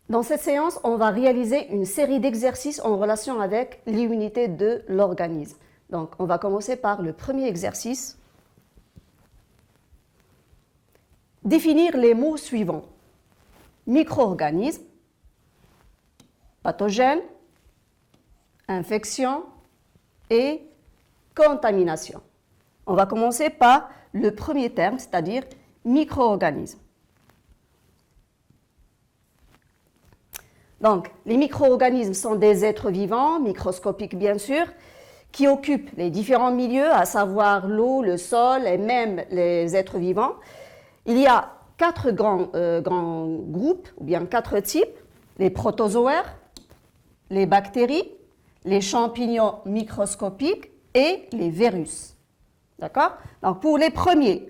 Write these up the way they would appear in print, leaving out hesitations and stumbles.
Dans cette séance, on va réaliser une série d'exercices en relation avec l'immunité de l'organisme. Donc, on va commencer par le premier exercice. Définir les mots suivants. Micro-organisme, pathogène, infection et contamination. On va commencer par le premier terme, c'est-à-dire micro-organisme. Donc, les micro-organismes sont des êtres vivants, microscopiques bien sûr, qui occupent les différents milieux, à savoir l'eau, le sol et même les êtres vivants. Il y a quatre grands groupes, ou bien quatre types, les protozoaires, les bactéries, les champignons microscopiques et les virus. D'accord? Donc, pour les premiers,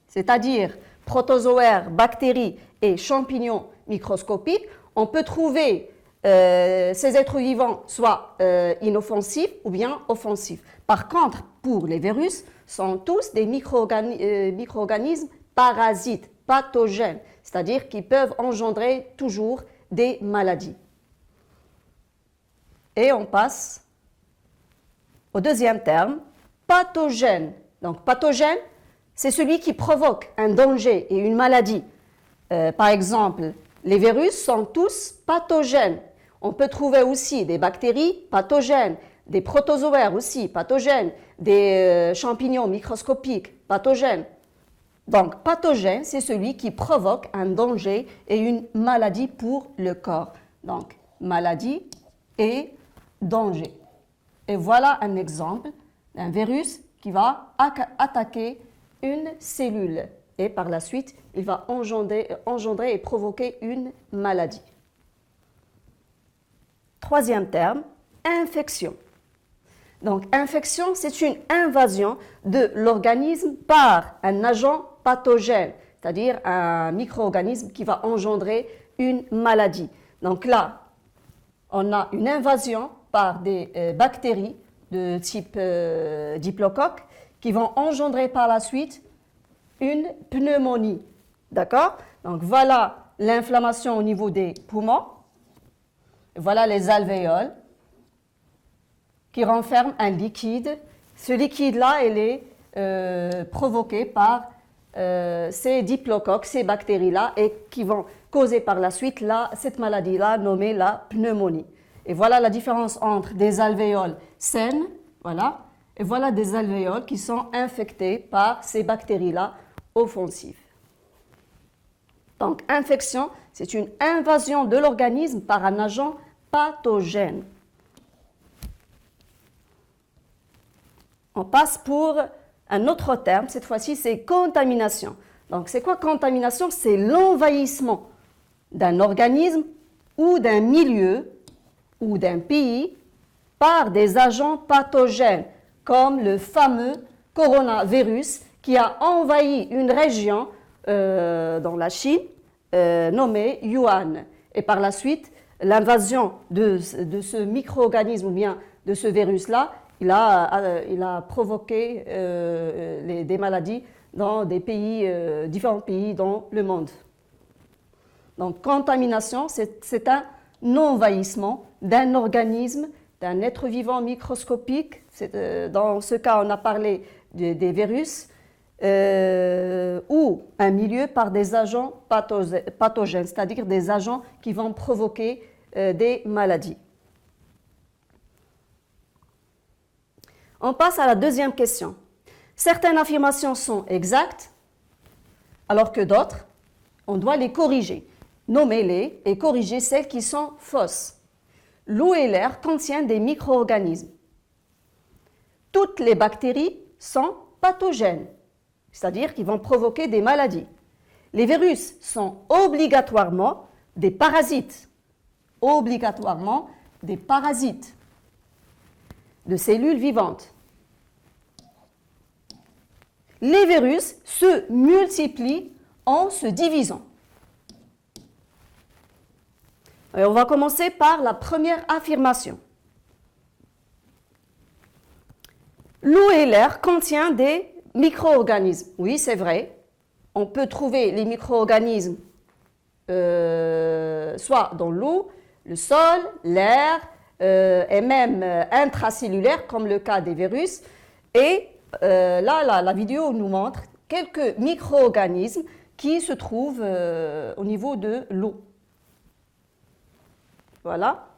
c'est-à-dire protozoaires, bactéries et champignons microscopiques, on peut trouver ces êtres vivants soit inoffensifs ou bien offensifs. Par contre, pour les virus, sont tous des micro-organismes parasites, pathogènes, c'est-à-dire qui peuvent engendrer toujours des maladies. Et on passe au deuxième terme, pathogène. Donc, pathogène, c'est celui qui provoque un danger et une maladie. Par exemple, les virus sont tous pathogènes. On peut trouver aussi des bactéries pathogènes, des protozoaires aussi pathogènes, des champignons microscopiques pathogènes. Donc, pathogène, c'est celui qui provoque un danger et une maladie pour le corps. Donc, maladie et danger. Et voilà un exemple d'un virus qui va attaquer une cellule. Et par la suite, il va engendrer et provoquer une maladie. Troisième terme, infection. Donc, infection, c'est une invasion de l'organisme par un agent pathogène, c'est-à-dire un micro-organisme qui va engendrer une maladie. Donc là, on a une invasion par des bactéries de type diplocoque qui vont engendrer par la suite une pneumonie. D'accord? Donc voilà l'inflammation au niveau des poumons. Voilà les alvéoles qui renferment un liquide. Ce liquide-là, il est provoqué par ces diplocoques, ces bactéries-là, et qui vont causer par la suite cette maladie-là nommée la pneumonie. Et voilà la différence entre des alvéoles saines, voilà, et voilà des alvéoles qui sont infectées par ces bactéries-là offensives. Donc, infection, c'est une invasion de l'organisme par un agent pathogène. On passe pour un autre terme, cette fois-ci, c'est contamination. Donc, c'est quoi contamination? C'est l'envahissement d'un organisme ou d'un milieu ou d'un pays par des agents pathogènes, comme le fameux coronavirus qui a envahi une région dans la Chine nommée Wuhan. Et par la suite, l'invasion de ce micro-organisme ou bien de ce virus-là, il a provoqué des maladies dans des pays, différents pays dans le monde. Donc, contamination, c'est un envahissement d'un organisme, d'un être vivant microscopique. Dans ce cas, on a parlé des virus, ou un milieu par des agents pathogènes, c'est-à-dire des agents qui vont provoquer des maladies. On passe à la deuxième question. Certaines affirmations sont exactes, alors que d'autres, on doit les corriger. Nommez-les et corrigez celles qui sont fausses. L'eau et l'air contiennent des micro-organismes. Toutes les bactéries sont pathogènes, c'est-à-dire qu'ils vont provoquer des maladies. Les virus sont obligatoirement des parasites. Obligatoirement des parasites de cellules vivantes. Les virus se multiplient en se divisant. Et on va commencer par la première affirmation. L'eau et l'air contiennent des micro-organismes. Oui, c'est vrai. On peut trouver les micro-organismes soit dans l'eau, le sol, l'air et même intracellulaire, comme le cas des virus. Et là, la vidéo nous montre quelques micro-organismes qui se trouvent au niveau de l'eau. Voilà.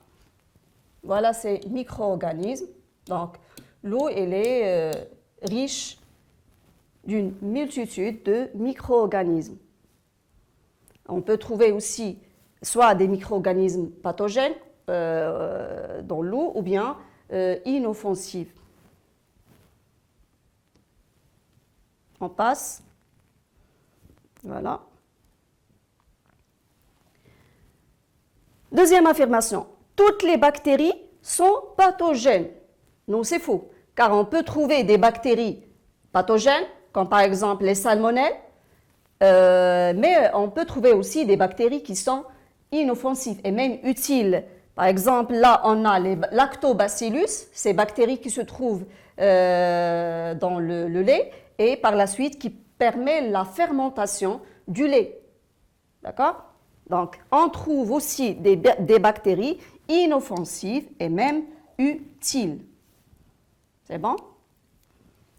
Voilà ces micro-organismes. Donc, l'eau, elle est riche d'une multitude de micro-organismes. On peut trouver aussi soit des micro-organismes pathogènes dans l'eau ou bien inoffensifs. On passe. Voilà. Deuxième affirmation. Toutes les bactéries sont pathogènes. Non, c'est faux, car on peut trouver des bactéries pathogènes, comme par exemple les salmonelles, mais on peut trouver aussi des bactéries qui sont inoffensives et même utiles. Par exemple, là, on a les lactobacillus, ces bactéries qui se trouvent dans le lait et par la suite qui permet la fermentation du lait. D'accord? Donc, on trouve aussi des bactéries inoffensives et même utiles. C'est bon?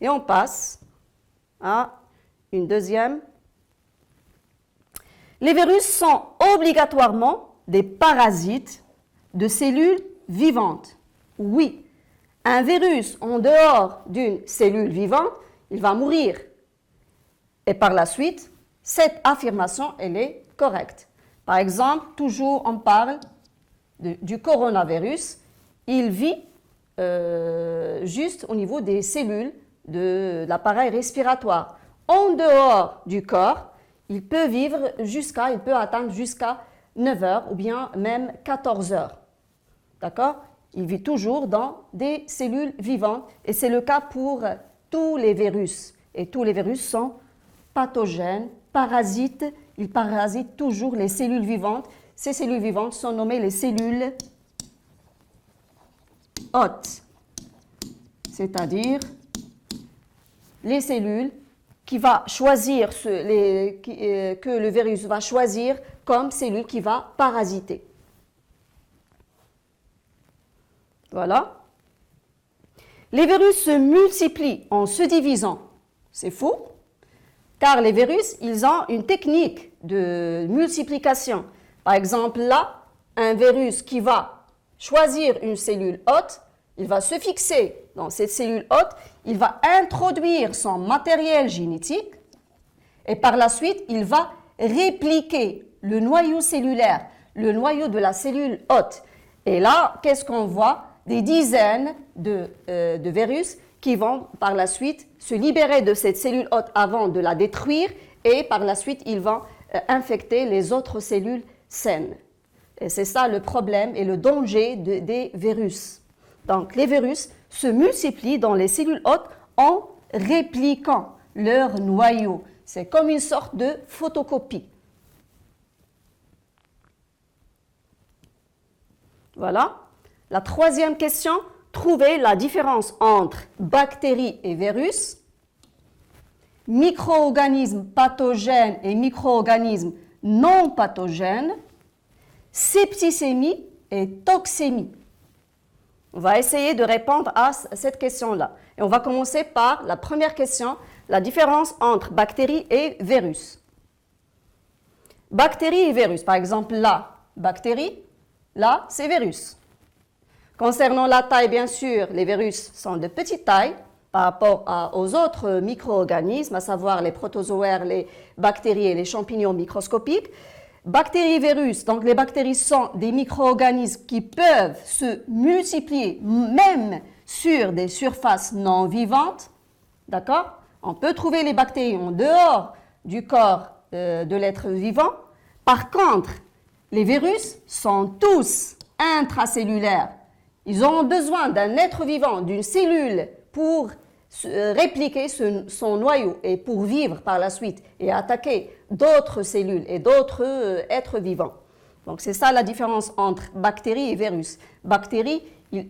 Et on passe à une deuxième. Les virus sont obligatoirement des parasites de cellules vivantes. Oui, un virus en dehors d'une cellule vivante, il va mourir. Et par la suite, cette affirmation, elle est correcte. Par exemple, toujours on parle du coronavirus. Il vit juste au niveau des cellules de l'appareil respiratoire. En dehors du corps, il peut atteindre jusqu'à 9 heures ou bien même 14 heures. D'accord? Il vit toujours dans des cellules vivantes et c'est le cas pour tous les virus. Et tous les virus sont pathogènes, parasites. Ils parasitent toujours les cellules vivantes. Ces cellules vivantes sont nommées les cellules hôtes, c'est-à-dire les cellules que le virus va choisir comme cellules qui va parasiter. Voilà. Les virus se multiplient en se divisant. C'est faux, car les virus, ils ont une technique de multiplication. Par exemple, là, un virus qui va choisir une cellule hôte, il va se fixer dans cette cellule hôte, il va introduire son matériel génétique et par la suite, il va répliquer le noyau cellulaire, le noyau de la cellule hôte. Et là, qu'est-ce qu'on voit? Des dizaines de virus qui vont par la suite se libérer de cette cellule hôte avant de la détruire et par la suite, ils vont infecter les autres cellules saines. Et c'est ça le problème et le danger des virus. Donc, les virus se multiplient dans les cellules hôtes en répliquant leur noyau. C'est comme une sorte de photocopie. Voilà. La troisième question, trouver la différence entre bactéries et virus, micro-organismes pathogènes et micro-organismes non pathogènes, septicémie et toxémie. On va essayer de répondre à cette question-là. Et on va commencer par la première question, la différence entre bactéries et virus. Bactéries et virus, par exemple là, bactéries, là, c'est virus. Concernant la taille, bien sûr, les virus sont de petite taille par rapport aux autres micro-organismes, à savoir les protozoaires, les bactéries et les champignons microscopiques. Bactéries et virus, donc les bactéries sont des micro-organismes qui peuvent se multiplier même sur des surfaces non vivantes. D'accord? On peut trouver les bactéries en dehors du corps de l'être vivant. Par contre, les virus sont tous intracellulaires. Ils ont besoin d'un être vivant, d'une cellule pour répliquer son noyau et pour vivre par la suite et attaquer d'autres cellules et d'autres êtres vivants. Donc c'est ça la différence entre bactéries et virus. Bactéries,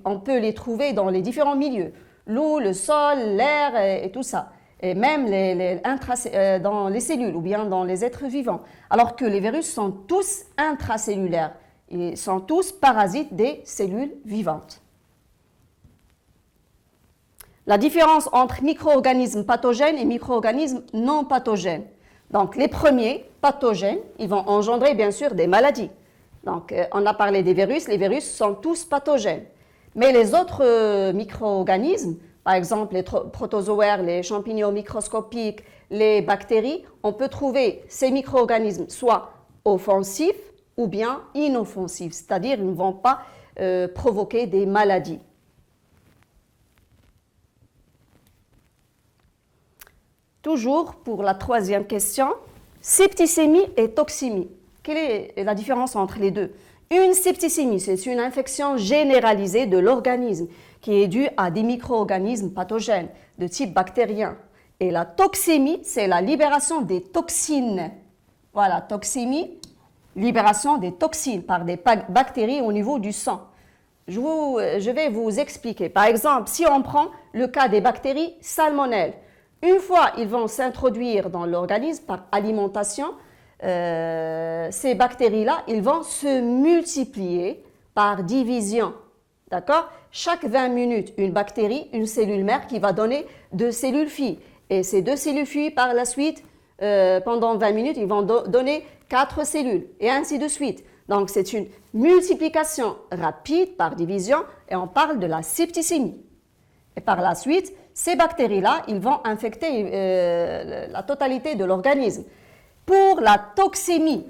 on peut les trouver dans les différents milieux, l'eau, le sol, l'air et tout ça. et même dans les cellules ou bien dans les êtres vivants, alors que les virus sont tous intracellulaires. Ils sont tous parasites des cellules vivantes. La différence entre micro-organismes pathogènes et micro-organismes non pathogènes. Donc, les premiers pathogènes, ils vont engendrer bien sûr des maladies. Donc, on a parlé des virus, les virus sont tous pathogènes. Mais les autres micro-organismes, par exemple les protozoaires, les champignons microscopiques, les bactéries, on peut trouver ces micro-organismes soit offensifs ou bien inoffensifs, c'est-à-dire ils ne vont pas provoquer des maladies. Toujours pour la troisième question, septicémie et toxémie. Quelle est la différence entre les deux? Une septicémie, c'est une infection généralisée de l'organisme qui est due à des micro-organismes pathogènes de type bactérien. Et la toxémie, c'est la libération des toxines. Voilà, toxémie, libération des toxines par des bactéries au niveau du sang. Je vais vous expliquer. Par exemple, si on prend le cas des bactéries salmonelles, une fois ils vont s'introduire dans l'organisme par alimentation, ces bactéries-là, ils vont se multiplier par division. D'accord? Chaque 20 minutes, une bactérie, une cellule mère qui va donner 2 cellules filles. Et ces 2 cellules filles, par la suite, pendant 20 minutes, ils vont donner 4 cellules, et ainsi de suite. Donc, c'est une multiplication rapide par division, et on parle de la septicémie. Et par la suite, ces bactéries-là, ils vont infecter la totalité de l'organisme. Pour la toxémie,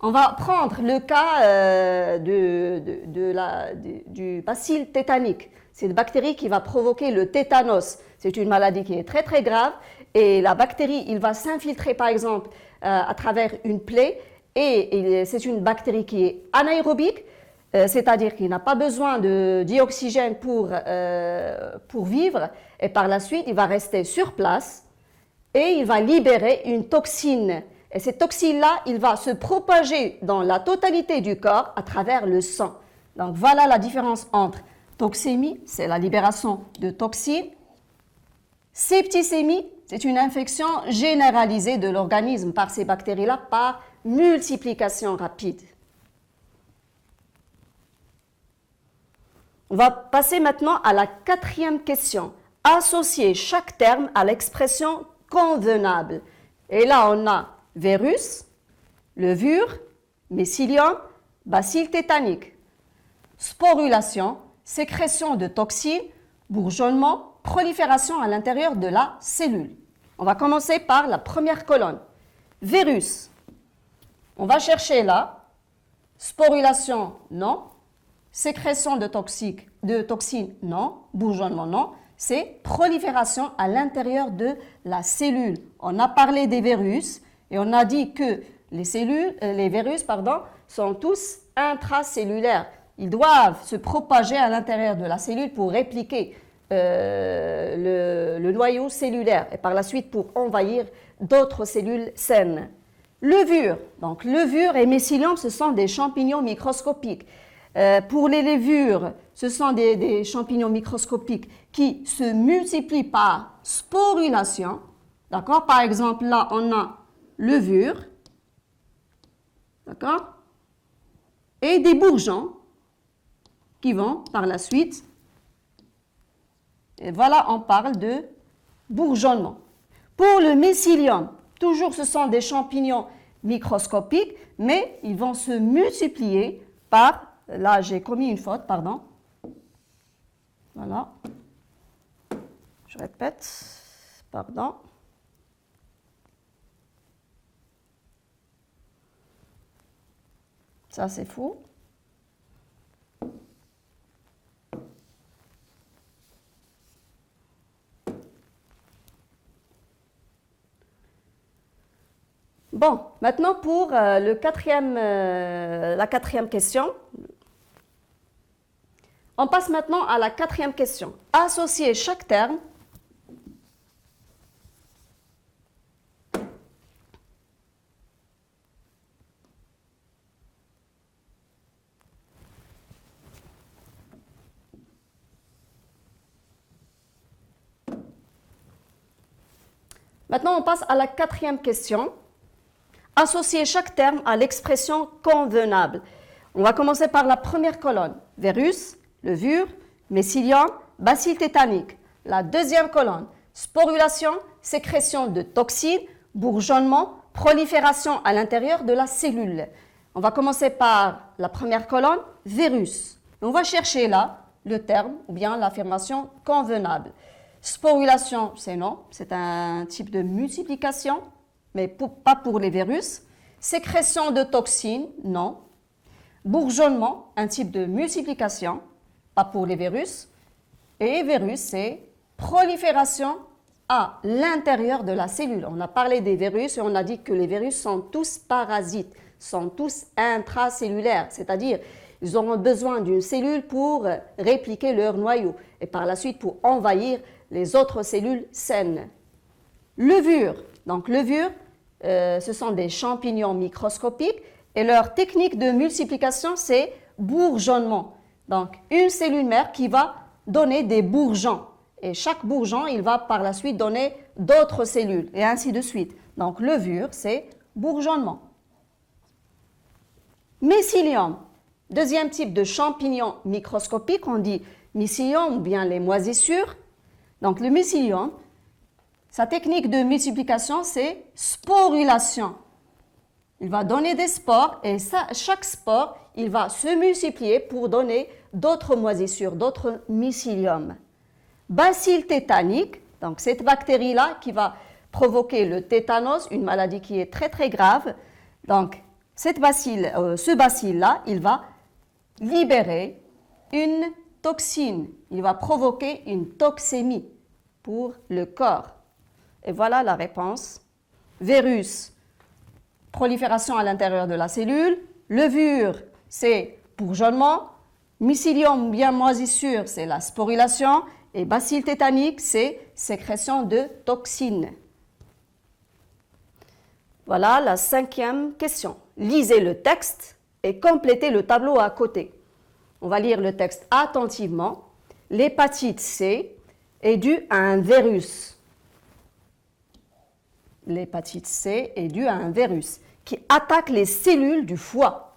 on va prendre le cas du bacille tétanique. C'est une bactérie qui va provoquer le tétanos. C'est une maladie qui est très très grave et la bactérie, il va s'infiltrer par exemple à travers une plaie et c'est une bactérie qui est anaérobique, c'est-à-dire qu'il n'a pas besoin d'oxygène pour vivre et par la suite, il va rester sur place et il va libérer une toxine. Et cette toxine-là, il va se propager dans la totalité du corps à travers le sang. Donc voilà la différence entre toxémie, c'est la libération de toxines. Septicémie, c'est une infection généralisée de l'organisme par ces bactéries-là par multiplication rapide. On va passer maintenant à la quatrième question. Associer chaque terme à l'expression convenable. Et là, on a virus, levure, mycélium, bacille tétanique. Sporulation, sécrétion de toxines, bourgeonnement, prolifération à l'intérieur de la cellule. On va commencer par la première colonne. Virus. On va chercher là. Sporulation, non. Sécrétion de toxines, non. Bourgeonnement, non. C'est prolifération à l'intérieur de la cellule. On a parlé des virus et on a dit que les virus sont tous intracellulaires. Ils doivent se propager à l'intérieur de la cellule pour répliquer le noyau cellulaire et par la suite pour envahir d'autres cellules saines. Levure. Donc levure et mycélium, ce sont des champignons microscopiques. Pour les levures, ce sont des champignons microscopiques qui se multiplient par sporulation. D'accord? Par exemple, là, on a levure. D'accord? Et des bourgeons qui vont par la suite. Et voilà, on parle de bourgeonnement. Pour le mycélium, toujours ce sont des champignons microscopiques, mais ils vont se multiplier par, là j'ai commis une faute, pardon. Voilà. Je répète, pardon. Ça c'est faux. Bon, maintenant pour la quatrième question. On passe maintenant à la quatrième question. Associer chaque terme Maintenant, on passe à la quatrième question. Associer chaque terme à l'expression convenable. On va commencer par la première colonne. Virus, levure, mycélium, bacille tétanique. La deuxième colonne. Sporulation, sécrétion de toxines, bourgeonnement, prolifération à l'intérieur de la cellule. On va commencer par la première colonne, virus. On va chercher là le terme ou bien l'affirmation convenable. Sporulation, c'est non, c'est un type de multiplication, mais pas pour les virus. Sécrétion de toxines, non. Bourgeonnement, un type de multiplication, pas pour les virus. Et virus, c'est prolifération à l'intérieur de la cellule. On a parlé des virus et on a dit que les virus sont tous parasites, sont tous intracellulaires, c'est-à-dire ils auront besoin d'une cellule pour répliquer leur noyau et par la suite pour envahir les autres cellules saines. Levure. Donc levure, ce sont des champignons microscopiques et leur technique de multiplication, c'est bourgeonnement. Donc une cellule mère qui va donner des bourgeons. Et chaque bourgeon, il va par la suite donner d'autres cellules, et ainsi de suite. Donc, levure, c'est bourgeonnement. Mycélium, deuxième type de champignon microscopique, on dit mycélium ou bien les moisissures. Donc, le mycélium, sa technique de multiplication, c'est sporulation. Il va donner des spores et chaque spore, il va se multiplier pour donner d'autres moisissures, d'autres mycéliums. Bacille tétanique, donc cette bactérie-là qui va provoquer le tétanos, une maladie qui est très très grave. Donc ce bacille-là, il va libérer une toxine, il va provoquer une toxémie pour le corps. Et voilà la réponse. Virus, prolifération à l'intérieur de la cellule. Levure, c'est bourgeonnement. Mycélium ou bien moisissure, c'est la sporulation. Et bacille tétanique, c'est sécrétion de toxines. Voilà la cinquième question. Lisez le texte et complétez le tableau à côté. On va lire le texte attentivement. L'hépatite C est due à un virus. L'hépatite C est due à un virus qui attaque les cellules du foie,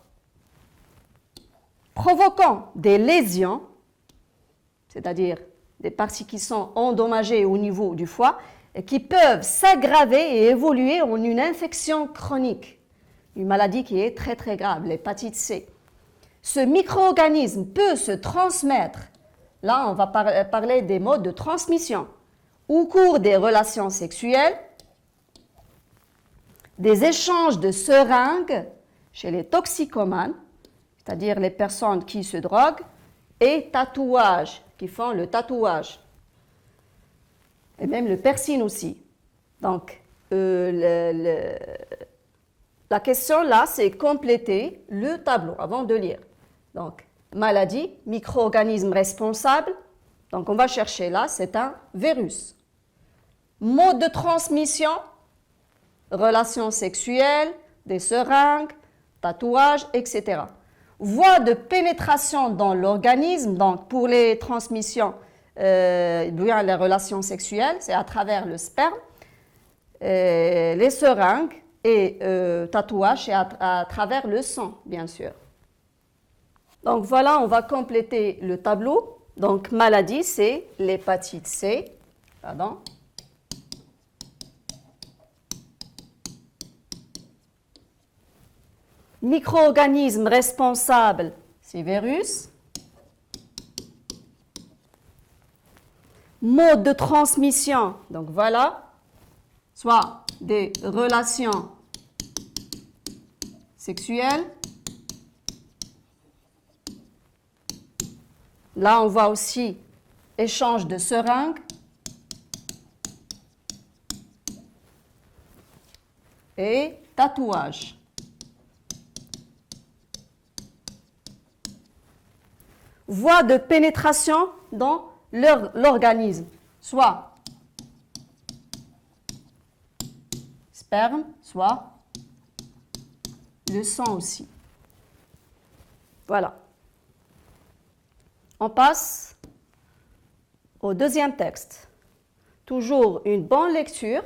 provoquant des lésions, c'est-à-dire des parties qui sont endommagées au niveau du foie et qui peuvent s'aggraver et évoluer en une infection chronique, une maladie qui est très très grave, l'hépatite C. Ce micro-organisme peut se transmettre, là on va parler des modes de transmission, au cours des relations sexuelles, des échanges de seringues chez les toxicomanes, c'est-à-dire les personnes qui se droguent, et tatouages, qui font le tatouage, et même le piercing aussi. Donc, la question là, c'est compléter le tableau avant de lire. Donc, maladie, micro-organisme responsable. Donc, on va chercher là, c'est un virus. Mode de transmission, relations sexuelles, des seringues, tatouages, etc. Voie de pénétration dans l'organisme, donc pour les transmissions, bien les relations sexuelles, c'est à travers le sperme, les seringues et tatouages, c'est à travers le sang, bien sûr. Donc voilà, on va compléter le tableau. Donc maladie, c'est l'hépatite C. Pardon. Micro-organisme responsable, c'est virus. Mode de transmission, donc voilà, soit des relations sexuelles. Là, on voit aussi échange de seringues. Et tatouage. Voie de pénétration dans l'organisme, soit sperme, soit le sang aussi. Voilà. On passe au deuxième texte. Toujours une bonne lecture.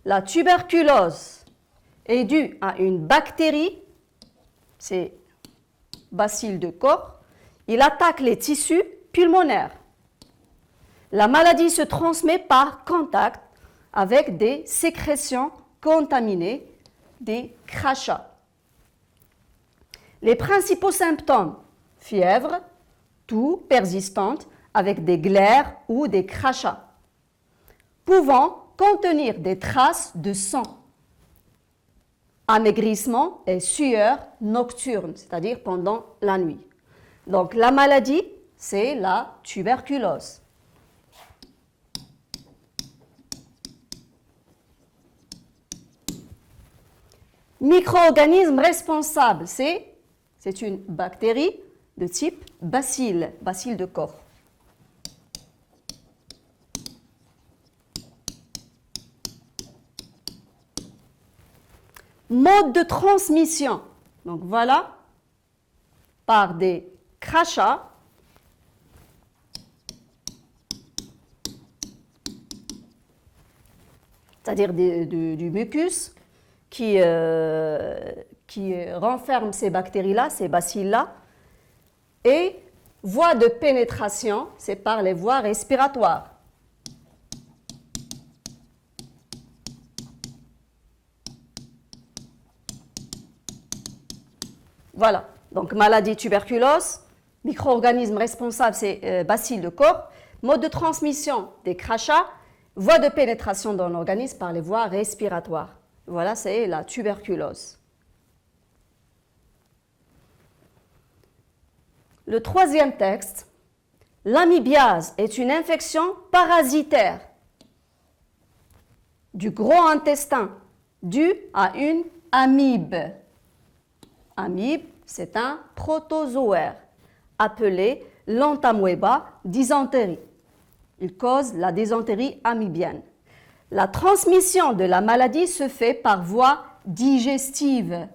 La tuberculose est due à une bactérie, c'est bacille de Koch. Il attaque les tissus pulmonaires. La maladie se transmet par contact avec des sécrétions contaminées, des crachats. Les principaux symptômes, fièvre, toux persistante avec des glaires ou des crachats, pouvant contenir des traces de sang, amaigrissement et sueur nocturne, c'est-à-dire pendant la nuit. Donc la maladie, c'est la tuberculose. Micro-organisme responsable, c'est une bactérie de type bacille de Koch. Mode de transmission, donc voilà, par des crachats, c'est-à-dire du mucus qui renferme ces bactéries-là, ces bacilles-là, et voie de pénétration, c'est par les voies respiratoires. Voilà, donc maladie tuberculose, micro-organisme responsable, c'est bacille de Koch, mode de transmission des crachats, voie de pénétration dans l'organisme par les voies respiratoires. Voilà, c'est la tuberculose. Le troisième texte, l'amibiase est une infection parasitaire du gros intestin due à une amibe. Amibe, c'est un protozoaire appelé l'entamoeba dysenterie. Il cause la dysenterie amibienne. La transmission de la maladie se fait par voie digestive,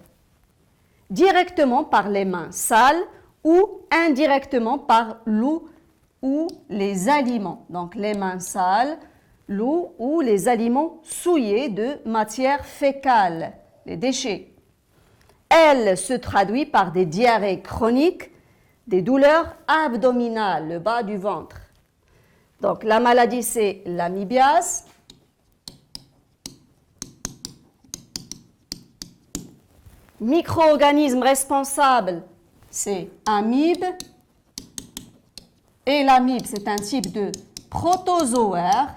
directement par les mains sales ou indirectement par l'eau ou les aliments. Donc les mains sales, l'eau ou les aliments souillés de matière fécale, les déchets. Elle se traduit par des diarrhées chroniques, des douleurs abdominales, le bas du ventre. Donc la maladie, c'est l'amibiase. Micro-organisme responsable, c'est amibe. Et l'amibe, c'est un type de protozoaire.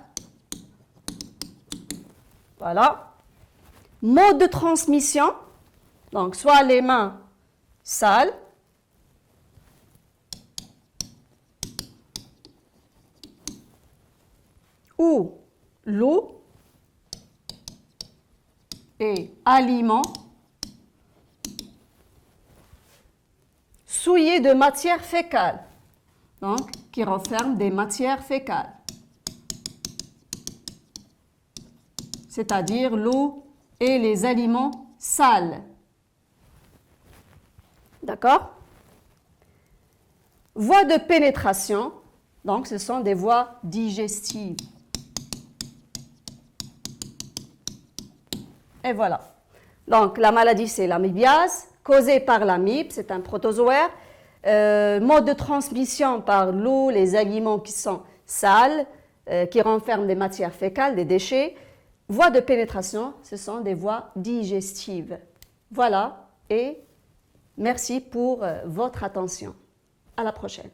Voilà. Mode de transmission, donc soit les mains sales, ou l'eau et aliments souillés de matière fécale, donc qui renferment des matières fécales, c'est-à-dire l'eau et les aliments sales. D'accord? Voies de pénétration, donc ce sont des voies digestives. Et voilà. Donc la maladie, c'est l'amibiase, causée par l'amibe, c'est un protozoaire. Mode de transmission par l'eau, les aliments qui sont sales, qui renferment des matières fécales, des déchets. Voies de pénétration, ce sont des voies digestives. Voilà, et merci pour votre attention. À la prochaine.